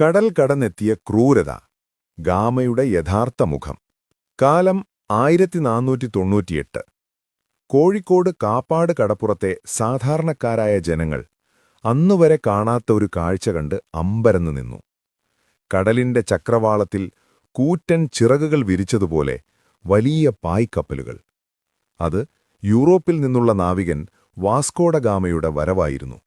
കടൽ കടന്നെത്തിയ ക്രൂരത. ഗാമയുടെ യഥാർത്ഥ മുഖം. കാലം 1498. കോഴിക്കോട് കാപ്പാട് കടപ്പുറത്തെ സാധാരണക്കാരായ ജനങ്ങൾ അന്നുവരെ കാണാത്ത ഒരു കാഴ്ച കണ്ട് അമ്പരന്നു നിന്നു. കടലിന്റെ ചക്രവാളത്തിൽ കൂറ്റൻ ചിറകുകൾ വിരിച്ചതുപോലെ വലിയ പായ്ക്കപ്പലുകൾ. അത് യൂറോപ്പിൽ നിന്നുള്ള നാവികൻ വാസ്കോഡ ഗാമയുടെ വരവായിരുന്നു.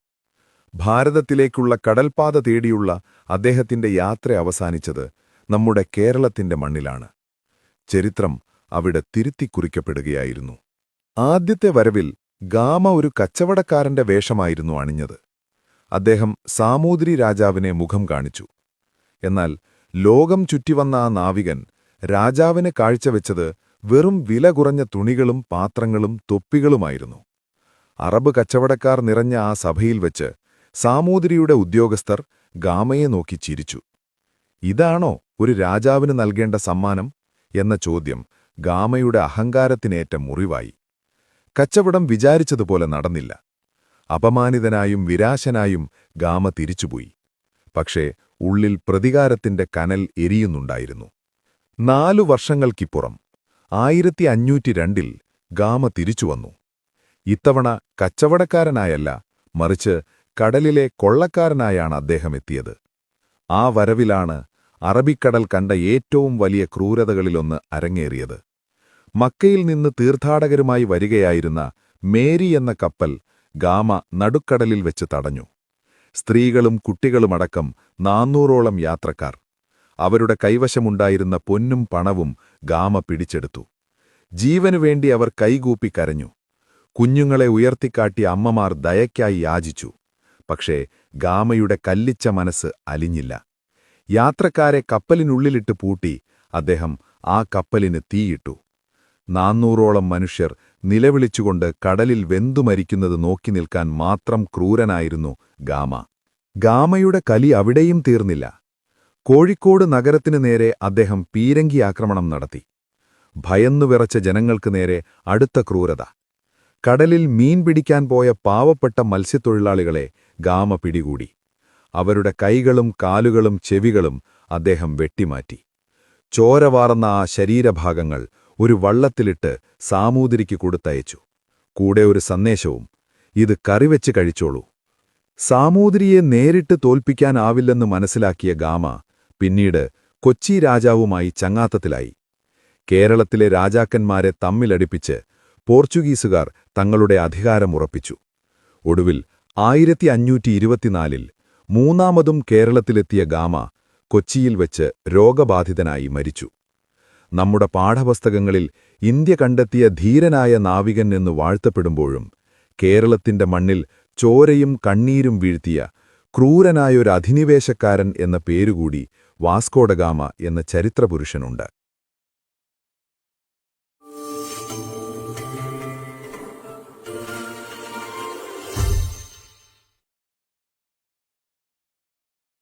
ഭാരതത്തിലേക്കുള്ള കടൽപ്പാത തേടിയുള്ള അദ്ദേഹത്തിന്റെ യാത്ര അവസാനിച്ചത് നമ്മുടെ കേരളത്തിന്റെ മണ്ണിലാണ്. ചരിത്രം അവിടെ തിരുത്തിക്കുറിക്കപ്പെടുകയായിരുന്നു. ആദ്യത്തെ വരവിൽ ഗാമ ഒരു കച്ചവടക്കാരന്റെ വേഷമായിരുന്നു അണിഞ്ഞത്. അദ്ദേഹം സാമൂതിരി രാജാവിനെ മുഖം കാണിച്ചു. എന്നാൽ ലോകം ചുറ്റിവന്ന ആ നാവികൻ രാജാവിന് കാഴ്ചവെച്ചത് വെറും വില കുറഞ്ഞ തുണികളും പാത്രങ്ങളും തൊപ്പികളുമായിരുന്നു. അറബ് കച്ചവടക്കാർ നിറഞ്ഞ ആ സഭയിൽ വെച്ച് സാമൂതിരിയുടെ ഉദ്യോഗസ്ഥർ ഗാമയെ നോക്കി ചിരിച്ചു. ഇതാണോ ഒരു രാജാവിന് നൽകേണ്ട സമ്മാനം എന്ന ചോദ്യം ഗാമയുടെ അഹങ്കാരത്തിനേറ്റ മുറിവായി. കച്ചവടം വിചാരിച്ചതുപോലെ നടന്നില്ല. അപമാനിതനായും വിരാശനായും ഗാമ തിരിച്ചുപോയി. പക്ഷേ ഉള്ളിൽ പ്രതികാരത്തിന്റെ കനൽ എരിയുന്നുണ്ടായിരുന്നു. 4 വർഷങ്ങൾക്കിപ്പുറം 1502 ഗാമ തിരിച്ചുവന്നു. ഇത്തവണ കച്ചവടക്കാരനായല്ല, മറിച്ച് കടലിലെ കൊള്ളക്കാരനായാണ് അദ്ദേഹം എത്തിയത്. ആ വരവിലാണ് അറബിക്കടൽ കണ്ട ഏറ്റവും വലിയ ക്രൂരതകളിലൊന്ന് അരങ്ങേറിയത്. മക്കയിൽ നിന്ന് തീർത്ഥാടകരുമായി വരികയായിരുന്ന മേരി എന്ന കപ്പൽ ഗാമ നടുക്കടലിൽ വെച്ച് തടഞ്ഞു. സ്ത്രീകളും കുട്ടികളുമടക്കം 400ഓളം യാത്രക്കാർ. അവരുടെ കൈവശമുണ്ടായിരുന്ന പൊന്നും പണവും ഗാമ പിടിച്ചെടുത്തു. ജീവനുവേണ്ടി അവർ കൈകൂപ്പി കരഞ്ഞു. കുഞ്ഞുങ്ങളെ ഉയർത്തിക്കാട്ടിയ അമ്മമാർ ദയയ്ക്കായി യാചിച്ചു. പക്ഷേ ഗാമയുടെ കല്ലിച്ച മനസ്സ് അലിഞ്ഞില്ല. യാത്രക്കാരെ കപ്പലിനുള്ളിലിട്ട് പൂട്ടി അദ്ദേഹം ആ കപ്പലിന് തീയിട്ടു. 400ഓളം മനുഷ്യർ നിലവിളിച്ചുകൊണ്ട് കടലിൽ വെന്തുമരിക്കുന്നത് നോക്കി നിൽക്കാൻ മാത്രം ക്രൂരനായിരുന്നു ഗാമ. ഗാമയുടെ കലി അവിടെയും തീർന്നില്ല. കോഴിക്കോട് നഗരത്തിനു നേരെ അദ്ദേഹം പീരങ്കി ആക്രമണം നടത്തി. ഭയന്നുവിറച്ച ജനങ്ങൾക്കു നേരെ അടുത്ത ക്രൂരത. കടലിൽ മീൻ പിടിക്കാൻ പോയ പാവപ്പെട്ട മത്സ്യത്തൊഴിലാളികളെ ഗാമ പിടികൂടി. അവരുടെ കൈകളും കാലുകളും ചെവികളും അദ്ദേഹം വെട്ടിമാറ്റി. ചോരവാർന്ന ആ ശരീരഭാഗങ്ങൾ ഒരു വള്ളത്തിലിട്ട് സാമൂതിരിക്ക് കൊടുത്തയച്ചു. കൂടെ ഒരു സന്ദേശവും: ഇത് കറിവെച്ച് കഴിച്ചോളൂ. സാമൂതിരിയെ നേരിട്ട് തോൽപ്പിക്കാനാവില്ലെന്ന് മനസ്സിലാക്കിയ ഗാമ പിന്നീട് കൊച്ചി രാജാവുമായി ചങ്ങാത്തത്തിലായി. കേരളത്തിലെ രാജാക്കന്മാരെ തമ്മിലടിപ്പിച്ച് പോർച്ചുഗീസുകാർ തങ്ങളുടെ അധികാരമുറപ്പിച്ചു. ഒടുവിൽ 1524 മൂന്നാമതും കേരളത്തിലെത്തിയ ഗാമ കൊച്ചിയിൽ വെച്ച് രോഗബാധിതനായി മരിച്ചു. നമ്മുടെ പാഠപുസ്തകങ്ങളിൽ ഇന്ത്യ കണ്ടെത്തിയ ധീരനായ നാവികൻ എന്ന് വാഴ്ത്തപ്പെടുമ്പോഴും കേരളത്തിന്റെ മണ്ണിൽ ചോരയും കണ്ണീരും വീഴ്ത്തിയ ക്രൂരനായൊരു അധിനിവേശക്കാരൻ എന്ന പേരുകൂടി വാസ്കോഡ ഗാമ എന്ന ചരിത്രപുരുഷനുണ്ട്.